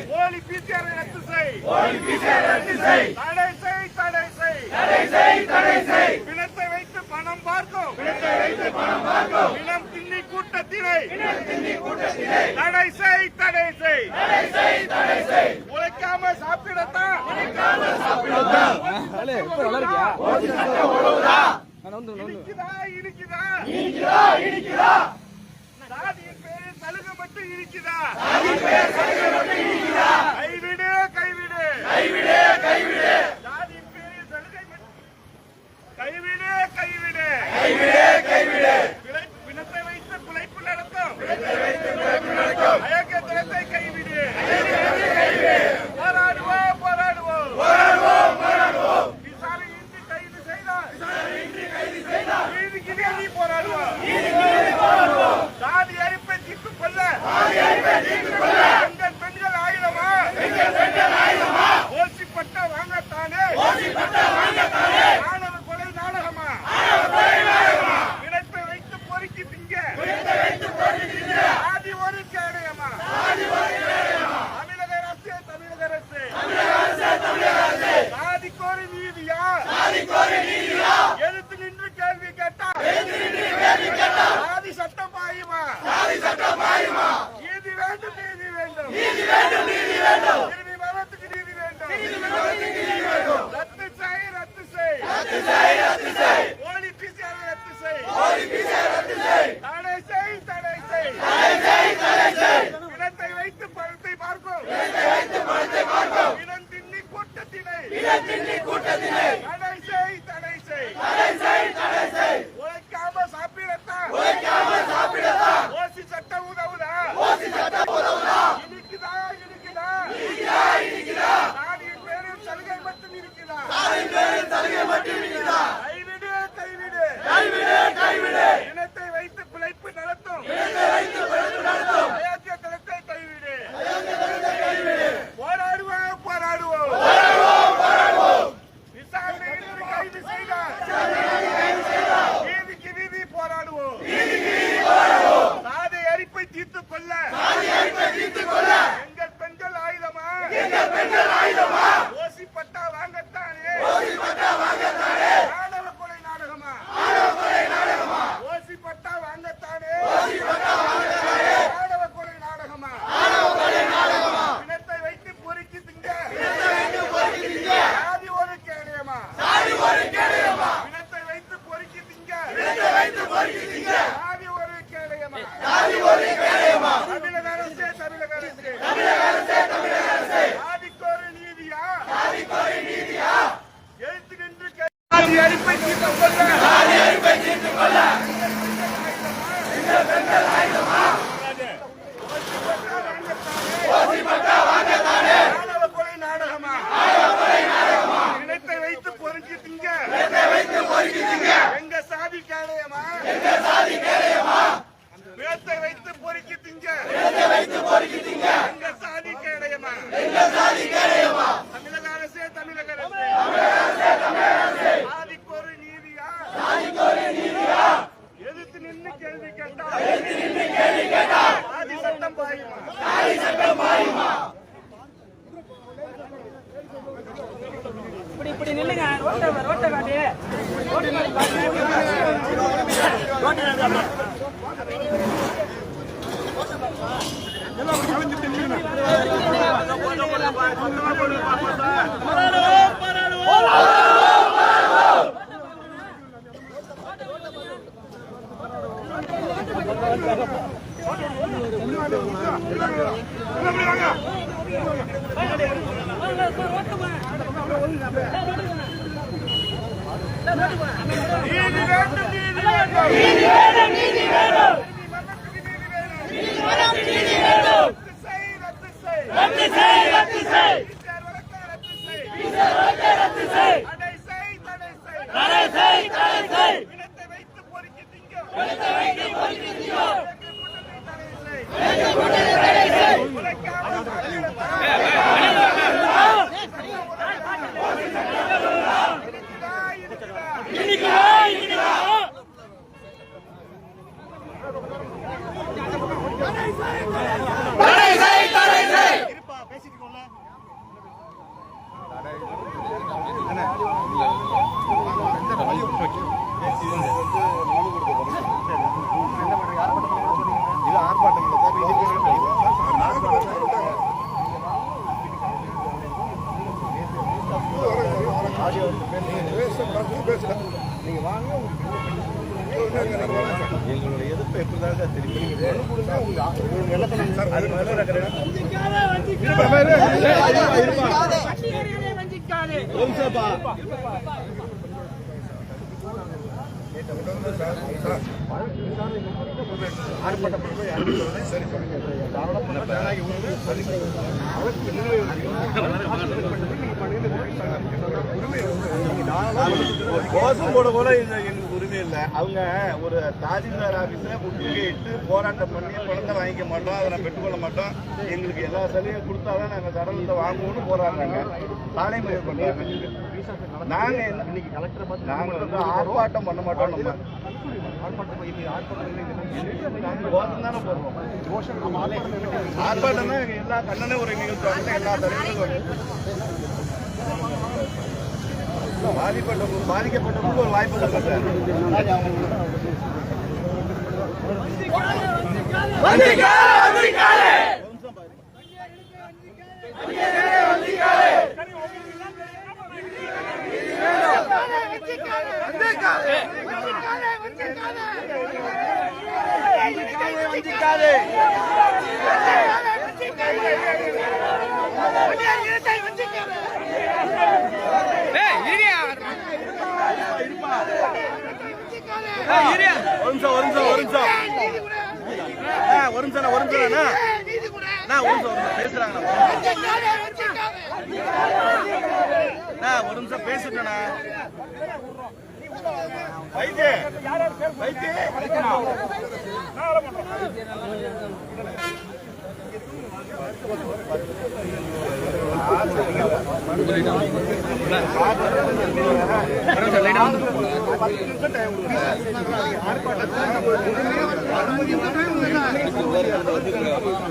போலி பிசிஆரை ரத்து செய். தடை செய். பிணத்தை வைத்து பணம் பார்க்கும் பிணம் திண்ணி கூட்டத்தினை தடை செய். உழைக்காம சாப்பிடத்தான் இருக்குதா சாதியின் பேரில் சலுகை மட்டும் இருக்குதா? கைவிடு சாதியின் பேரில் சலுகை கைவிடு பிணத்தை வைத்து பிழைப்பு நடத்தும் அயோக்கியத்தனத்தை கைவிடு. போராடுவோம் விசாரணையின்றி கைது செய்தால் நீதிக்கு நீதி போராடுவோம். சாதி அழிப்பை தீர்த்துக் கொள்ள பெண்கள் ஆயுதமா? ஓசிப்பட்ட வாங்கத்தானே ஆணவ கொலை நாடகமா? பிணத்தை வைத்து பொறுக்கி திங்க ஆதி ஒரு கேடயமா? தமிழக அரசு சாதிக்கோரி நீதியா? எதிர்த்து நின்று கேள்வி கேட்டா சாதி சட்டம் பாயுமா? நீதி வேண்டும். நீதி மரத்துக்கு நீதி வேண்டும். ரத்து செய். போலி பிசிஆரை ரத்து செய். தடை செய். பிணத்தை வைத்து பணத்தை பார்க்கும் பிணம் திண்ணி கூட்டத்தினை தடை செய். உழைக்காம சாப்பிடத்தான் ஓசி சட்டம் உதவுதா? இருக்குதா? சாதியின் பேரில் சலுகை மட்டும் இருக்குதா? கைவிடு இனத்தை வைத்து பிழைப்பு நடத்தும் அயோக்கியத்தனத்தை கைவிடு. போராடுவோம் விசாரணையின்றி கைது செய்தார் நீதிக்கு நீதி போராடுவோம். சாதி அரிப்பை தீர்த்துக் கொள்ள எங்கள் பெண்கள் ஆயுதமா? ஓசிப்பட்டா வாங்கத்தானே ஆணவ கொலை நாடகமா? ஓசிப்பட்டா வாங்கத்தானே ஆணவ கொலை நாடகமா? பிணத்தை வைத்து பொறுக்கி திங்க சாதி ஒரு கேடயமா? பிணத்தை வைத்து பொறுக்கி திங்க சாதி ஒரு கேடயமா? தமிழக அரசே சாதிக்கோரு நீதியா? எழுத்து நின்று சாதி அழிப்பை தீர்த்துக் கொள்ள ஆணவ கொலை நாடகமா? பிணத்தை வைத்து பொறுக்கி திங்க எங்க சாதி கேடயமா? பிணத்தை வைத்து பொறுக்கி திங்க எங்க சாதி கேடயமா? தமிழக அரசே சாதிக்கொரு நீதியா? எதிர்த்து நின்று கேள்வி கேட்டா சாதி சட்டம் பாயுமா? இப்படி நில்லுங்க. ரோட்டை காட்டி தடை செய் கோஷம் போட கூட எங்களுக்கு உரிமை இல்லை. அவங்க ஒரு தாசில்தார் ஆபீஸ்ல முற்றுகையிட்டு போராட்டம் பண்ணி பணத்தை வாங்கிக்க மாட்டோம், அதை நான் பெற்றுக்கொள்ள மாட்டோம், எங்களுக்கு எல்லா சலுகையும் கொடுத்தாதான் நாங்கள் சடலத்தை வாங்குவோம்னு போராடுறாங்க. சாலை மறியல் பண்றாங்க. நாங்க நாங்க வந்து ஆர்ப்பாட்டம் பண்ண மாட்டோம். நம்ம கோஷம் தானே போடுறோம். ஆர்ப்பாட்டம் தான் எல்லா கண்ணனே ஒரு நிகழ்ச்சி, எல்லா தலைவர்களும் பாதிக்கப்பட்டவங்களுக்கு ஒரு வாய்ப்பு கொடுங்க பேசுறேன்.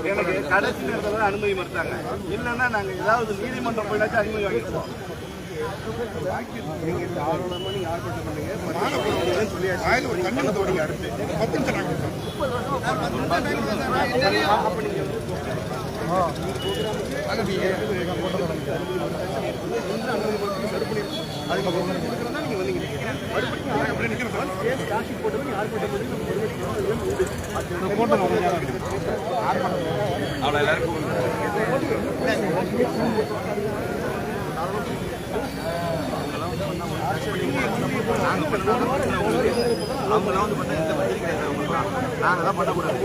எனக்கு கடைசி நேரத்தில் அனுமதி மறுத்தாங்க. இல்லைன்னா நாங்க ஏதாவது நீதிமன்றம் போயிடாச்சும் அனுமதி வாங்கிடுவோம். அவ்வளோ எல்லாருக்கும் அவங்களாம் வந்து பண்ண எந்த பதில் கிடையாது. நாங்களாம் பண்ணக்கூடாது.